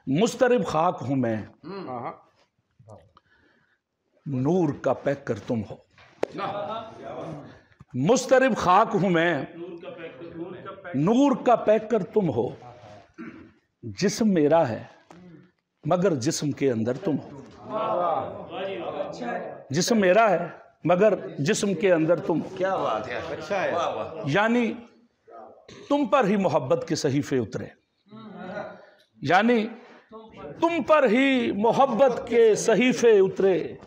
मुस्तरिब खाक हूं मैं, नूर का पैकर तुम हो। मुस्तरिब खाक हूं मैं, नूर का पैकर तुम हो। जिस्म मेरा है मगर जिस्म के अंदर तुम हो। जिस्म मेरा है मगर जिस्म के अंदर तुम हो। क्या बात है, अच्छा है। यानी तुम पर ही मोहब्बत के सहीफे उतरे, यानी तुम पर ही मोहब्बत के सहीफे उतरे।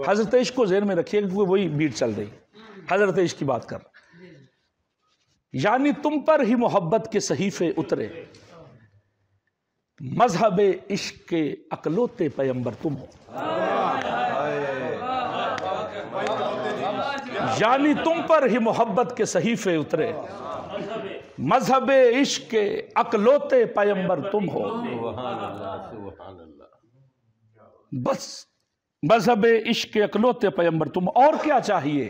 हजरत इश्क को ज़हन में रखिएगा क्योंकि वही बीट चल रही, हजरत इश्क की बात कर रहे। यानी तुम पर ही मोहब्बत के सहीफे उतरे, मजहब इश्क के अकलौते पैगंबर तुम हो। यानी तुम पर ही मोहब्बत के सहीफे उतरे, मजहब इश्क के अकलौते पैगंबर तुम हो। बस मजहब इश्क के अकलौते पैगंबर तुम। और क्या चाहिए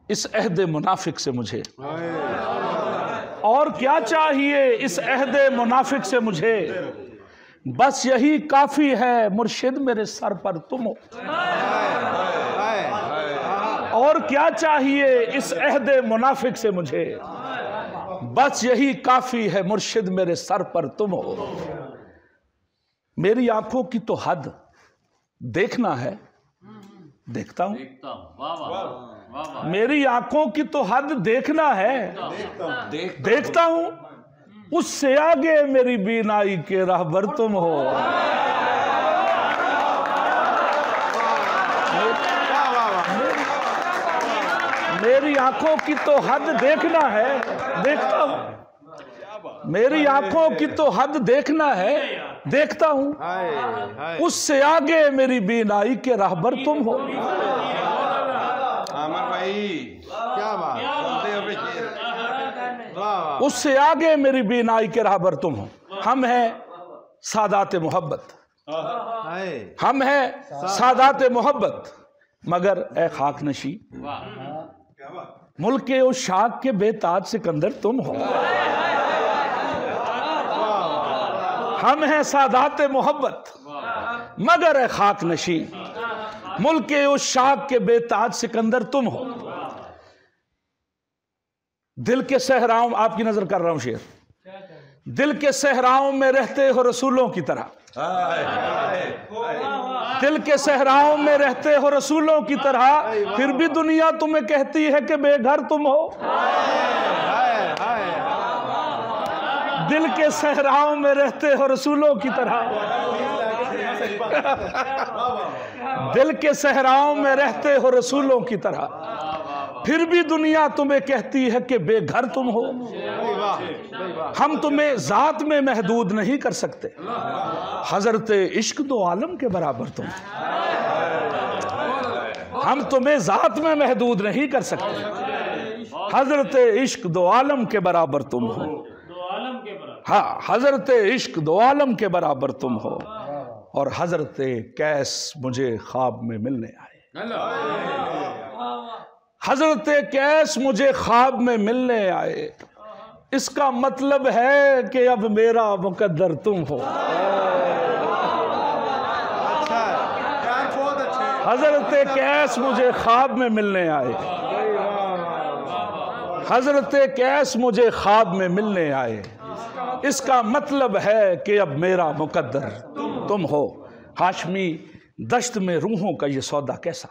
इस अहद मुनाफिक से मुझे, और क्या चाहिए इस अहद मुनाफिक से मुझे। बस यही काफी है मुर्शिद मेरे सर पर तुम हो। और क्या चाहिए इस अहद मुनाफिक से मुझे, बस यही काफी है मुर्शिद मेरे सर पर तुम हो। मेरी आंखों की तो हद देखना है, देखता हूं। मेरी आंखों की तो हद देखना है, देखता हूं। उससे आगे मेरी बीनाई के राहबर तुम हो। मेरी आंखों की तो हद देखना है, देखता हूं। मेरी आंखों की तो हद देखना है, देखता हूं। उससे आगे मेरी बीनाई के राहबर तुम हो। आमर भाई क्या बात, उससे आगे मेरी बीनाई के राहबर तुम हो। हम हैं सादात मोहब्बत, हम हैं सादात मोहब्बत, मगर ए खाक नशी मुल्क उस शाख के बेताज सिकंदर तुम हो। हम हैं सादात मोहब्बत मगर ए खाक नशी मुल्क उस शाख के बेताज सिकंदर तुम हो। दिल के सहराओं, आपकी नजर कर रहा हूं शेर, दिल के सहराओं में रहते हो रसूलों की तरह। दिल के सहराओं में रहते हो रसूलों की तरह, फिर भी दुनिया तुम्हें कहती है कि बेघर तुम हो। दिल के सहराओं में रहते हो रसूलों की तरह, दिल के सहराओं में रहते हो रसूलों की तरह, फिर भी दुनिया तुम्हें कहती है कि बेघर तुम हो। हम तुम्हें जात में महदूद नहीं कर सकते, हजरत इश्क दो आलम के बराबर तुम। हम तुम्हें जात में महदूद नहीं कर सकते, हजरत इश्क दो आलम के बराबर तुम हो। हाँ, हजरत इश्क दो आलम के बराबर तुम हो। और हजरत कैस मुझे ख्वाब में मिलने आए, हजरत कैस मुझे ख्वाब में मिलने आए। इसका मतलब है कि अब मेरा मुकद्दर तुम हो। हजरत कैस मुझे ख्वाब में मिलने आए, हजरत कैस मुझे ख्वाब में मिलने आए। इसका मतलब है कि अब मेरा मुकद्दर तुम हो। हाशमी दश्त में रूहों का ये सौदा कैसा,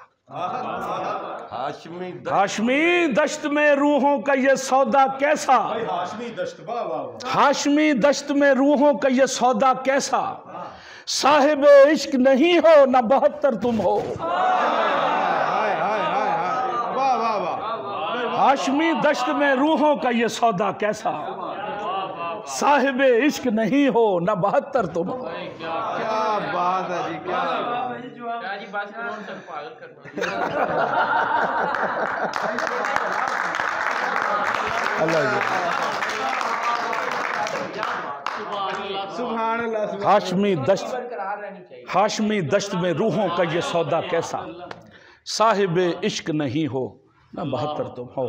हाशमी दश्त में रूहों का ये सौदा कैसा, हाशमी दश्त में रूहों का ये सौदा कैसा। साहिब इश्क नहीं हो न 72 तुम हो। हाशमी दश्त में रूहों का ये सौदा कैसा, साहिब इश्क नहीं हो न 72 तुम हो। क्या बात है जी, क्या हाशमी दश्त में रूहों का ये सौदा कैसा, साहिब इश्क नहीं हो न 72 तुम हो।